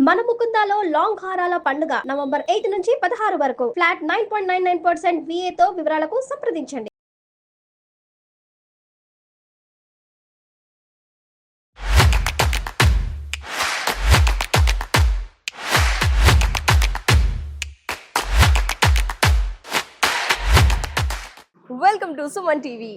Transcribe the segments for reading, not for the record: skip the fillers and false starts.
మన ముకుందాలో లాంగ్ హారాల పండుగ నవంబర్ 8 నుంచి 16 వరకు ఫ్లాట్ 9.99% VA తో వివరాలకు సంప్రదించండి. Welcome to Suman TV.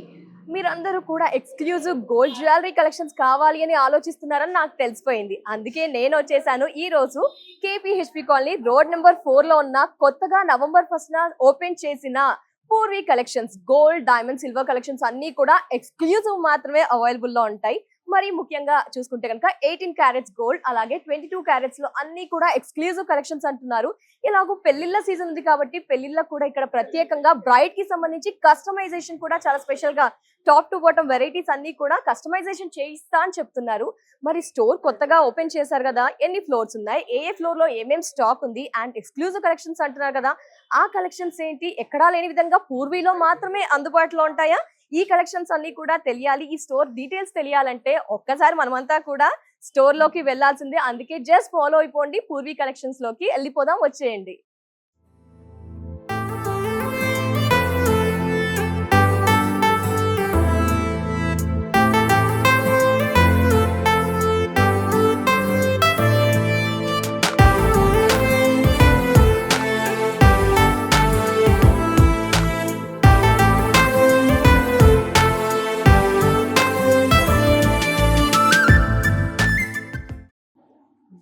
మీరందరూ కూడా ఎక్స్క్లూజివ్ గోల్డ్ జ్యువెలరీ కలెక్షన్స్ కావాలి అని ఆలోచిస్తున్నారని నాకు తెలిసిపోయింది. అందుకే నేను వచ్చేసాను ఈ రోజు KPHP కాలనీ రోడ్ నెంబర్ 4 లో ఉన్న కొత్తగా నవంబర్ 1 ఓపెన్ చేసిన Purvi collections. Gold, diamond, silver collections అన్ని కూడా ఎక్స్క్లూజివ్ మాత్రమే అవైలబుల్ లో ఉంటాయి. మరి ముఖ్యంగా చూసుకుంటే కనుక 18 క్యారెట్స్ గోల్డ్, అలాగే 22 క్యారెట్స్ లో అన్ని కూడా ఎక్స్క్లూజివ్ కలెక్షన్స్ అంటున్నారు. ఇలాగూ పెళ్లిళ్ళ సీజన్ ఉంది కాబట్టి పెళ్లిళ్ళకు కూడా ఇక్కడ ప్రత్యేకంగా బ్రైడ్ కి సంబంధించి కస్టమైజేషన్ కూడా చాలా స్పెషల్ గా టాప్ టు బాటమ్ వెరైటీస్ అన్ని కూడా కస్టమైజేషన్ చేయిస్తా అని చెప్తున్నారు. మరి స్టోర్ కొత్తగా ఓపెన్ చేశారు కదా, ఎన్ని ఫ్లోర్స్ ఉన్నాయి, ఏ ఫ్లోర్ లో ఏమేం స్టాక్ ఉంది, అండ్ ఎక్స్క్లూజివ్ కలెక్షన్స్ అంటున్నారు కదా, ఆ కలెక్షన్స్ ఏంటి, ఎక్కడా లేని విధంగా పూర్వీలో మాత్రమే అందుబాటులో ఉంటాయా? ఈ కలెక్షన్స్ అన్ని కూడా తెలియాలి, ఈ స్టోర్ డీటెయిల్స్ తెలియాలంటే ఒక్కసారి మనమంతా కూడా స్టోర్ లోకి వెళ్లాల్సిందే. అందుకే జస్ట్ ఫాలో అయిపోండి, పూర్వీ కలెక్షన్స్ లోకి వెళ్ళిపోదాం, వచ్చేయండి.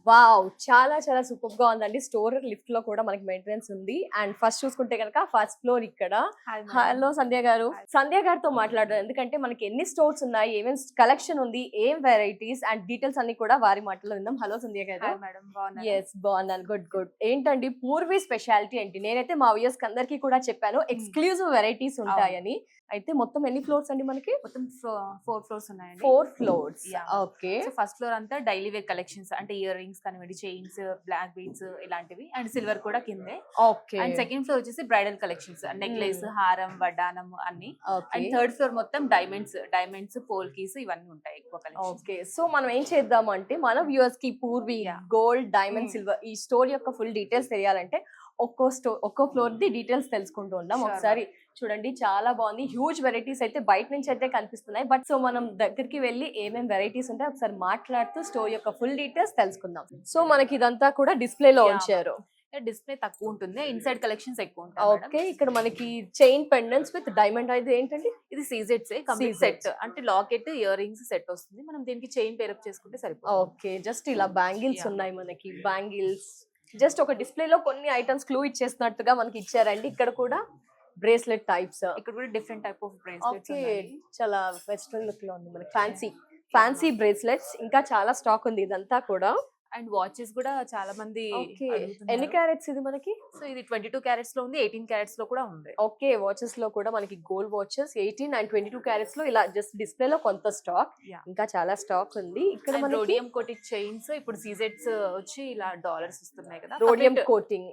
వావ్, చాలా చాలా సూపర్ గా ఉందండి. స్టోర్ లిఫ్ట్ లో కూడా మనకి మెయింటెనెన్స్ ఉంది. అండ్ ఫస్ట్ చూసుకుంటే కనుక ఫస్ట్ ఫ్లోర్ ఇక్కడ. హలో సంధ్య గారు. సంధ్య గారితో మాట్లాడారు, ఎందుకంటే మనకి ఎన్ని స్టోర్స్ ఉన్నాయి, ఏమేమి కలెక్షన్ ఉంది, ఏం వెరైటీస్ అండ్ డీటెయిల్స్ అన్ని కూడా వారి మాటలో విందాం. హలో సంధ్య గారు. ఎస్, బాగున్నాను. Good good. ఏంటండి పూర్వీ స్పెషాలిటీ ఏంటి? నేనైతే మా వ్యూయర్స్ అందరికీ కూడా చెప్పాను ఎక్స్క్లూజివ్ వెరైటీస్ ఉంటాయని. అయితే మొత్తం ఎన్ని ఫ్లోర్స్ అండి మనకి? మొత్తం 4 ఫ్లోర్స్ ఉన్నాయండి. 4 floors. Okay. So first floor అంతా డైలీ వేర్ కలెక్షన్స్, అంటే ఇయర్ రింగ్స్ కానివ్వండి, చైన్స్, బ్లాక్ బీడ్స్ ఇలాంటివి, అండ్ సిల్వర్ కూడా కిందే. ఓకే. అండ్ సెకండ్ ఫ్లోర్ వచ్చేసి బ్రైడల్ కలెక్షన్స్, నెక్లెస్, హారం, వడ్డానం అన్ని. అండ్ థర్డ్ ఫ్లోర్ మొత్తం డైమండ్స్, పోల్కీస్ ఇవన్నీ ఉంటాయి ఎక్కువ కలెక్షన్స్. ఓకే. సో మనం ఏం చేద్దాం అంటే, మన వ్యూవర్స్ కి పూర్వీ గోల్డ్, డైమండ్, సిల్వర్ ఈ స్టోర్ యొక్క ఫుల్ డీటెయిల్స్ తెలియాలంటే ఒక్కో ఫ్లోర్ ది డీటెయిల్స్ తెలుసుకుంటూ ఉందాం. ఒకసారి చూడండి, చాలా బాగుంది. హ్యూజ్ వెరైటీస్ అయితే బయట నుంచి అయితే కనిపిస్తున్నాయి. బట్ సో మనం దగ్గరికి వెళ్ళి ఏమేం వెరైటీస్ ఉంటాయి ఒకసారి మాట్లాడుతూ స్టోర్ యొక్క ఫుల్ డీటెయిల్స్ తెలుసుకుందాం. సో మనకి ఇదంతా కూడా డిస్ప్లే లో ఉంచారు. డిస్ప్లే తక్కువ ఉంటుంది, ఇన్సైడ్ కలెక్షన్స్ ఎక్కువ ఉంటాయి. ఓకే. ఇక్కడ మనకి చైన్ పెండెంట్స్ విత్ డైమండ్ అయితే ఏంటండి? ఇది సీజెట్స్ కంప్లీట్ సెట్, అంటే లాకెట్, ఇయర్ రింగ్స్ సెట్ వస్తుంది. మనం దీనికి చైన్ పేరప్ చేసుకుంటే సరిపోతుంది. ఓకే. జస్ట్ ఇలా బ్యాంగిల్స్ ఉన్నాయి మనకి. బ్యాంగిల్స్ జస్ట్ ఒక డిస్ప్లే లో కొన్ని ఐటమ్స్ క్లూ ఇచ్చేసినట్టుగా మనకి ఇచ్చారండి. ఇక్కడ కూడా బ్రేస్లెట్ టైప్స్, ఇక్కడ కూడా డిఫరెంట్ టైప్ ఆఫ్ బ్రేస్లెట్స్ ఉన్నాయి. చాలా వెస్ట్రన్ లుక్ లో ఉంది మనకి. ఫ్యాన్సీ బ్రేస్లెట్స్ ఇంకా చాలా స్టాక్ ఉంది ఇదంతా కూడా. అండ్ వాచెస్ కూడా చాలా మంది. ఎన్ని క్యారెట్స్ ఇది మనకి? సో ఇది 22 క్యారెట్స్ లో ఉంది, 18 క్యారెట్స్ లో కూడా ఉంది. ఓకే. వాచెస్ లో కూడా మనకి గోల్డ్ వాచెస్ 18 అండ్ 22 క్యారెట్స్ లో ఇలా జస్ట్ డిస్ప్లే లో కొంత స్టాక్, ఇంకా చాలా స్టాక్ ఉంది. ఇక్కడ మనకి రోడియం కోటింగ్ చైన్స్, ఇప్పుడు సీజెట్స్ వచ్చి ఇలా డాలర్స్ వస్తున్నాయి కదా. రోడియం కోటింగ్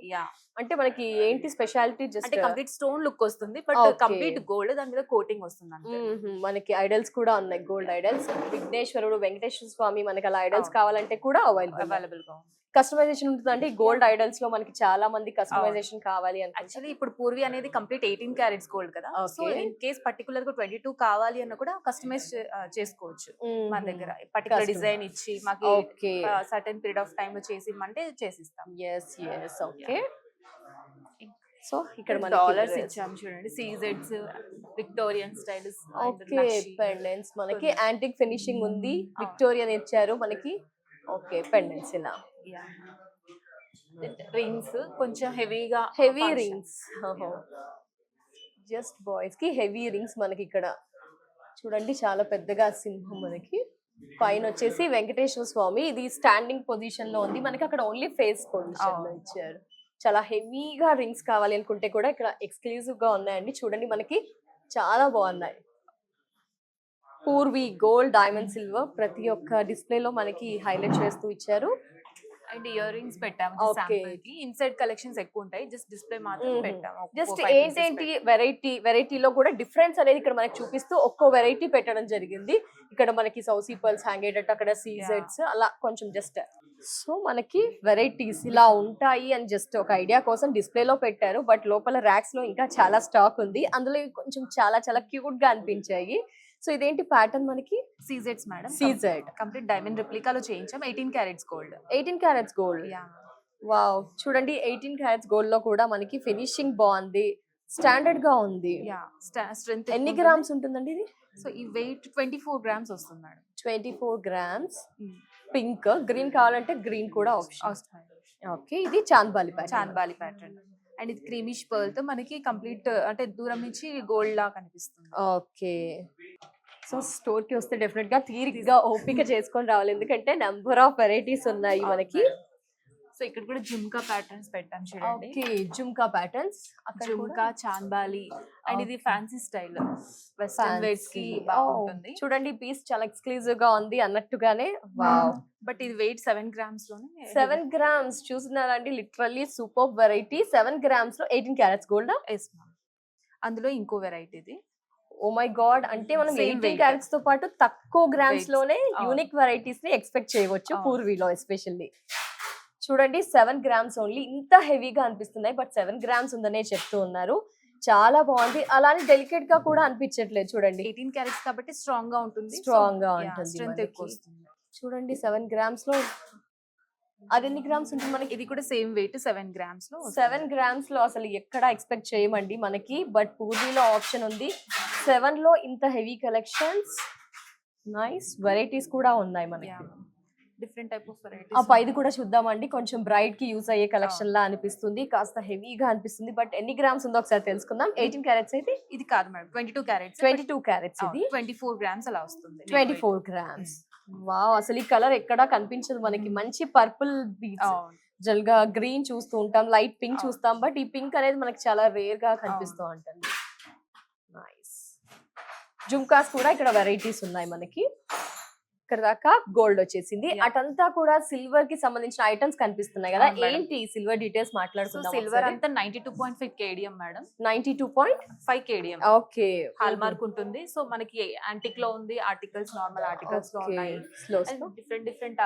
అంటే మనకి ఏంటి స్పెషాలిటీ? జస్ట్ అంటే కంప్లీట్ స్టోన్ లుక్ వస్తుంది, బట్ కంప్లీట్ గోల్డ్, దాని మీద కోటింగ్ వస్తుంది. మనకి ఐడల్స్ కూడా ఉన్నాయి, గోల్డ్ ఐడల్స్. విఘ్నేశ్వరుడు, వెంకటేశ్వర స్వామి, మనకి అలా ఐడల్స్ కావాలంటే కూడా అవైలబుల్ గా ఉంది. కస్టమైజేషన్ ఉంటుంది అంటే గోల్డ్ ఐడల్స్ లో మనకి చాలా మంది కస్టమైజేషన్ కావాలి అని. యాక్చువల్లీ ఇప్పుడు పూర్వీ అనేది కంప్లీట్ 18 క్యారెట్స్ గోల్డ్ కదా. సో ఇన్ కేస్ పర్టికులర్ గా 22 కావాలి అన్న కూడా కస్టమైజ్ చేసుకోవచ్చు మన దగ్గర. పర్టికులర్ డిజైన్ ఇచ్చి మాకు సర్టెన్ పీరియడ్ ఆఫ్ టైమ్ లో చేసి ఇమ్మంటే చేసిస్తాం. ఓకే. సో ఇక్కడ మన డాలర్స్ ఇచ్చాం చూడండి, సీజెడ్స్, విక్టోరియన్ స్టైల్స్. ఓకే. పెండెంట్స్ మనకి యాంటిక్ ఫినిషింగ్ ఉంది, విక్టోరియన్ ఇచ్చారు మనకి. ఓకే. పెండెంట్స్ ఇలా. రింగ్స్ కొంచెం హెవీ రింగ్స్, జస్ట్ బాయ్స్ కి హెవీ రింగ్స్ మనకి ఇక్కడ చూడండి. చాలా పెద్దగా సింహం మనకి. పైన వచ్చేసి వెంకటేశ్వర స్వామి, ఇది స్టాండింగ్ పొజిషన్ లో ఉంది మనకి. అక్కడ ఓన్లీ ఫేస్ పొజిషన్ లో ఇచ్చారు. చాలా హెవీగా రింగ్స్ కావాలి అనుకుంటే కూడా ఇక్కడ ఎక్స్క్లూజివ్ గా ఉన్నాయండి. చూడండి మనకి చాలా బాగున్నాయి. పూర్వీ గోల్డ్, డైమండ్, సిల్వర్ ప్రతి ఒక్క డిస్ప్లే లో మనకి హైలైట్ చేస్తూ ఇచ్చారు. అండ్ ఇయర్ రింగ్స్ పెట్టాము. ఇన్సైడ్ కలెక్షన్స్ ఎక్కువ ఉంటాయి, జస్ట్ డిస్ప్లే మాత్రం పెట్టాము. జస్ట్ ఏంటేంటి వెరైటీలో కూడా డిఫరెన్స్ అనేది ఇక్కడ మనకి చూపిస్తూ ఒక్కో వెరైటీ పెట్టడం జరిగింది. ఇక్కడ మనకి సౌసీ పర్ల్స్ హ్యాంగ్ అయ్యేటట్టు, అక్కడ సీజెట్స్ అలా కొంచెం జస్ట్ సో మనకి వెరైటీస్ ఇలా ఉంటాయి అని జస్ట్ ఒక ఐడియా కోసం డిస్ప్లేలో పెట్టారు, బట్ లోపల ర్యాక్స్ లో ఇంకా చాలా స్టాక్ ఉంది. అందులో ఇవి కొంచెం చాలా చాలా క్యూట్ గా అనిపించాయి. సో ఇదేంటి ప్యాటర్న్ మనకి? సీజెడ్స్ మేడం. సీజెడ్ కంప్లీట్ డైమండ్ రెప్లికాలో చేయించాం. 18 carats gold. 18 carats gold. Yeah. Wow, చూడండి 18 క్యారెట్స్ గోల్డ్ లో కూడా మనకి ఫినిషింగ్ బాగుంది, స్టాండర్డ్ గా ఉంది. యా. స్ట్రెంత్ ఎన్ని గ్రామ్స్ ఉంటుందండి ఇది? సో ఈ వెయిట్ 24 గ్రామ్స్ వస్తుంది మేడం. 24 గ్రామ్స్. పింక్, గ్రీన్ కావాలంటే గ్రీన్ కూడా ఆప్షన్. ఓకే, ఇది chandbali pattern. Chandbali pattern and ఇది క్రీమిష్ పర్ల్ తో మనకి కంప్లీట్ అంటే దూరం నుంచి గోల్డ్ లా కనిపిస్తుంది. ఓకే, సో స్టోర్ కి వస్తే డెఫినెట్ గా తీరిగ్గా ఓపిక చేసుకొని రావాలి, ఎందుకంటే నెంబర్ ఆఫ్ వెరైటీస్ ఉన్నాయి మనకి. సో ఇక్కడ కూడా జుమ్కా ప్యాటర్న్స్ పెట్టాం చూడండి. Okay, jhumka patterns, jhumka, chandbali and ఇది ఫ్యాన్సీ స్టైల్ వెస్టర్న్ వేర్స్ కి బాగుంటుంది. చూడండి పీస్ చాలా ఎక్స్క్లూజివ్ గా ఉంది అన్నట్టుగానే. వావ్, బట్ ఇది వెయిట్ 7 గ్రామ్స్ లోనే. 7 గ్రామ్స్ చూస్తున్నారండి, లిటరల్లీ సూపర్ వెరైటీ. 7 గ్రామ్స్ లో 18 క్యారెట్స్ గోల్డ్. Yes ma'am. అందులో ఇంకో వెరైటీ ఇది. ఓ మై గాడ్, అంటే మనం 18 క్యారెట్స్ తో పాటు తక్కువ గ్రామ్స్ లోనే యూనిక్ వెరైటీస్ ని ఎక్స్పెక్ట్ చేయవచ్చు పూర్వీలో ఎస్పెషల్లీ. చూడండి 7 గ్రామ్స్ ఓన్లీ, ఇంత హెవీగా అనిపిస్తున్నాయి బట్ 7 గ్రామ్స్ ఉందనే చెప్తూ ఉన్నారు. చాలా బాగుంది, అలానే డెలికేట్ గా కూడా అనిపించట్లేదు. చూడండి 18 క్యారెట్స్ కాబట్టి స్ట్రాంగ్ గా ఉంటుంది. స్ట్రాంగ్ గా ఉంటుంది, స్ట్రెంత్ ఎక్కువ వస్తుంది. చూడండి 7 గ్రామ్స్ లో అది ఎన్ని గ్రామ్స్ ఉంటుంది మనకి? ఇది కూడా సేమ్ వెయిట్ 7 గ్రామ్స్ లో. 7 గ్రామ్స్ లో అసలు ఎక్కడ ఎక్స్పెక్ట్ చేయమండి మనకి, బట్ పూర్వీలో ఆప్షన్ ఉంది. 7 లో ఇంత హెవీ కలెక్షన్స్, నైస్ వెరైటీస్ కూడా ఉన్నాయి మనకి. డిఫరెంట్ టైప్ ఆఫ్ ఆ వెరైటీస్. పైది కూడా చూద్దామండి, కొంచెం బ్రైడ్ కి యూస్ అయ్యే కలెక్షన్ లా అనిపిస్తుంది, కాస్త హెవీగా అనిపిస్తుంది. బట్ ఎన్ని గ్రామ్స్ ఉందో ఒకసారి తెలుసుకుందాం. 18 క్యారెట్స్ అయితే ఇది కాదు మేడం, 22 క్యారెట్స్. 22 క్యారెట్స్ ఇది 24 గ్రామ్స్ అలా వస్తుంది. 24 గ్రామ్స్. వావ్, అసలు ఈ కలర్ ఎక్కడా కనిపించదు మనకి. మంచి పర్పుల్ బీట్స్, జల్గా గ్రీన్ చూస్తూ ఉంటాం, లైట్ పింక్ చూస్తాం, బట్ ఈ పింక్ అనేది మనకి చాలా రేర్ గా కనిపిస్తూ ఉంటుంది. నైస్. జుమ్కాస్ కూడా ఇక్కడ వెరైటీస్ ఉన్నాయి మనకి. ఇక్కడ దాకా గోల్డ్ వచ్చేసింది, అటంతా కూడా సిల్వర్ కి సంబంధించిన ఐటమ్స్ కనిపిస్తున్నాయి కదా. ఏంటి సిల్వర్ డీటెయిల్స్ మాట్లాడుకుందాం. సిల్వర్ అంతా 92.5 KDM madam. 92.5 KDM. Okay, hall mark ఉంటుంది. సో మనకి యాంటిక్ లో ఉంది, ఆర్టికల్స్ నార్మల్ ఆర్టికల్స్ లో ఉన్నాయి. డిఫరెంట్.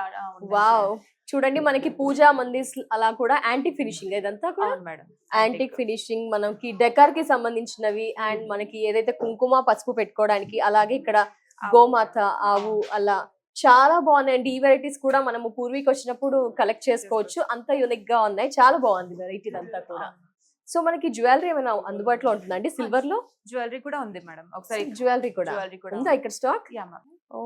వావ్, చూడండి మనకి పూజా మందిర్స్ అలా కూడా యాంటిక్ ఫినిషింగ్, ఇదంతా కూడా మేడం యాంటిక్ ఫినిషింగ్. మనకి డెకర్ కి సంబంధించినవి అండ్ మనకి ఏదైతే కుంకుమ పసుపు పెట్టుకోవడానికి, అలాగే ఇక్కడ గోమాత, ఆవు, అలా చాలా బాగున్నాయండి. ఈ వెరైటీస్ కూడా మనము పూర్వీకి వచ్చినప్పుడు కలెక్ట్ చేసుకోవచ్చు, అంత యూనిక్ గా ఉన్నాయి. చాలా బాగుంది వెరైటీ అంతా కూడా. సో మనకి జ్యువెలరీ ఏమైనా అందుబాటులో ఉంటుందండి సిల్వర్ లో? జ్యువెలరీ కూడా ఉంది మేడం. ఒకసారి జ్యువెలరీ కూడా ఉందా ఇక్కడ స్టాక్? Yeah ma'am. ఓ,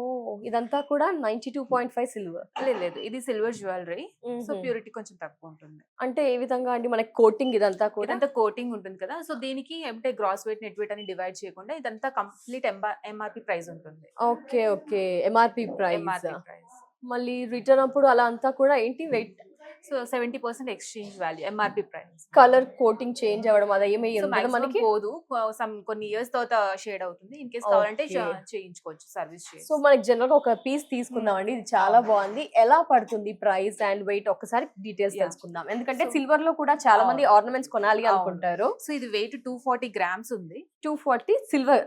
ఇదంతా కూడా 92.5 సిల్వర్. లేదు, ఇది సిల్వర్ జ్యువెలరీ. సో ప్యూరిటీ కొంచెం తక్కువ ఉంటుంది. అంటే ఏ విధంగా అండి? మనకి కోటింగ్ ఇదంతా కూడా, ఇదంతా కోటింగ్ ఉంటుంది కదా. సో దీనికి అంటే గ్రాస్ వెయిట్, నెట్ వెయిట్ అని డివైడ్ చేయకుండా ఇదంతా కంప్లీట్ ఎంఆర్పి ప్రైస్ ఉంటుంది. Okay okay, MRP price. మళ్ళీ రిటర్న్ అప్పుడు అలా అంతా కూడా ఏంటి weight? So 70% exchange value, MRP price. Colour coating change అవ్వడం అది ఏమీ మనకి పోదు, కొన్ని ఇయర్స్ తర్వాత షేడ్ అవుతుంది. ఇన్ కేస్ కావాలంటే చేయించుకోవచ్చు, సర్వీస్ చేసి. సో మనకి జనరల్ గా ఒక పీస్ తీసుకుందాం అండి, ఇది చాలా బాగుంది. ఎలా పడుతుంది ప్రైస్ అండ్ వెయిట్ ఒకసారి డీటెయిల్స్ తెలుసుకుందాం, ఎందుకంటే సిల్వర్ లో కూడా చాలా మంది ఆర్నమెంట్స్ కొనాలి అనుకుంటారు. సో ఇది వెయిట్ 240 గ్రామ్స్ ఉంది. 240 సిల్వర్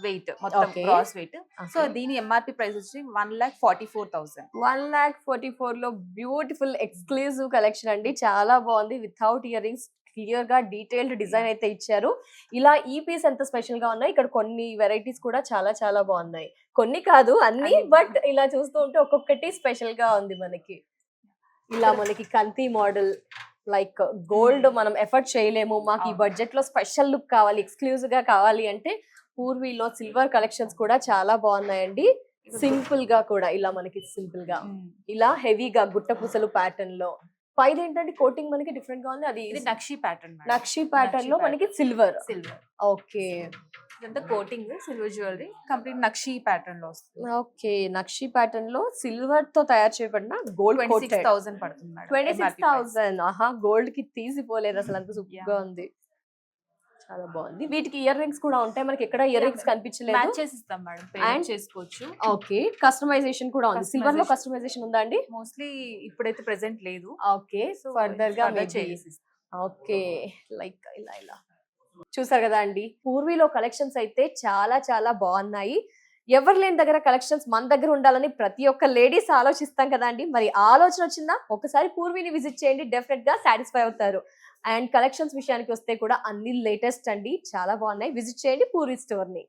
వెయిట్ మొత్తం క్రాస్ వెయిట్. సో దీని ఎంఆర్పి ప్రైస్ వచ్చి 1,44,000. 1,44,000 లో బ్యూటిఫుల్ ఎక్స్క్లూజివ్ కలెక్షన్ అండి, చాలా బాగుంది. వితౌట్ ఇయర్ రింగ్స్, క్లియర్ గా డీటెయిల్డ్ డిజైన్ అయితే ఇచ్చారు. ఇలా ఈ పీస్ ఎంత స్పెషల్ గా ఉన్నాయి. ఇక్కడ కొన్ని వెరైటీస్ కూడా చాలా చాలా బాగున్నాయి, కొన్ని కాదు అన్ని, బట్ ఇలా చూస్తూ ఉంటే ఒక్కొక్కటి స్పెషల్ గా ఉంది మనకి. ఇలా మనకి కంతి మోడల్, లైక్ గోల్డ్ మనం ఎఫర్ట్ చేయలేము, మాకు ఈ బడ్జెట్ లో స్పెషల్ లుక్ కావాలి, ఎక్స్క్లూజివ్ గా కావాలి అంటే పూర్వీలో సిల్వర్ కలెక్షన్స్ కూడా చాలా బాగున్నాయండి. సింపుల్ గా కూడా ఇలా మనకి సింపుల్ గా, ఇలా హెవీగా గుట్ట పూసలు ప్యాటర్న్ లో. పైది ఏంటంటే కోటింగ్ మనకి డిఫరెంట్ గా ఉంది, అది నక్షి ప్యాటర్న్. నక్షి ప్యాటర్న్ లో మనకి సిల్వర్. ఓకే, ఇదంతా కోటింగ్ సిల్వర్ జ్యువెలరీ, కంప్లీట్ నక్షి ప్యాటర్న్ లో వస్తుంది. ఓకే, నక్షి ప్యాటర్న్ లో సిల్వర్ తో తయారు చేయబడిన గోల్డ్ 26,000 పడుతుంది మేడం. 26,000. ఆహా, గోల్డ్ కి తీసిపోలేదు అసలు, అంత సూపర్ గా ఉంది, చాలా బాగుంది. వీటికి ఇయర్ రింగ్స్ కూడా ఉంటాయి, మనకి ఎక్కడ ఇయర్ రింగ్స్ కనిపించలేదు. మ్యాచ్ చేసిస్తాం మేడం, పేర్ చేసుకోవచ్చు. ఓకే, కస్టమైజేషన్ కూడా ఉంది. సిల్వర్ లో కస్టమైజేషన్ ఉందా అండి? మోస్ట్లీ ఇప్పుడైతే ప్రెసెంట్ లేదు. ఓకే, ఫర్దర్ గా చేసిస్తాం. ఓకే, లైక్ ఇలా ఇలా చూసారు కదా అండి, పూర్వీలో కలెక్షన్స్ అయితే చాలా చాలా బాగున్నాయి. ఎవరు లేని దగ్గర కలెక్షన్స్ మన దగ్గర ఉండాలని ప్రతి ఒక్క లేడీస్ ఆలోచిస్తాం కదా అండి. మరి ఆ ఆలోచన వచ్చిందా, ఒకసారి పూర్విని విజిట్ చేయండి, డెఫినెట్ గా సాటిస్ఫై అవుతారు. అండ్ కలెక్షన్స్ విషయానికి వస్తే కూడా అన్ని లేటెస్ట్ అండి, చాలా బాగున్నాయి. విజిట్ చేయండి పూర్వి స్టోర్ ని.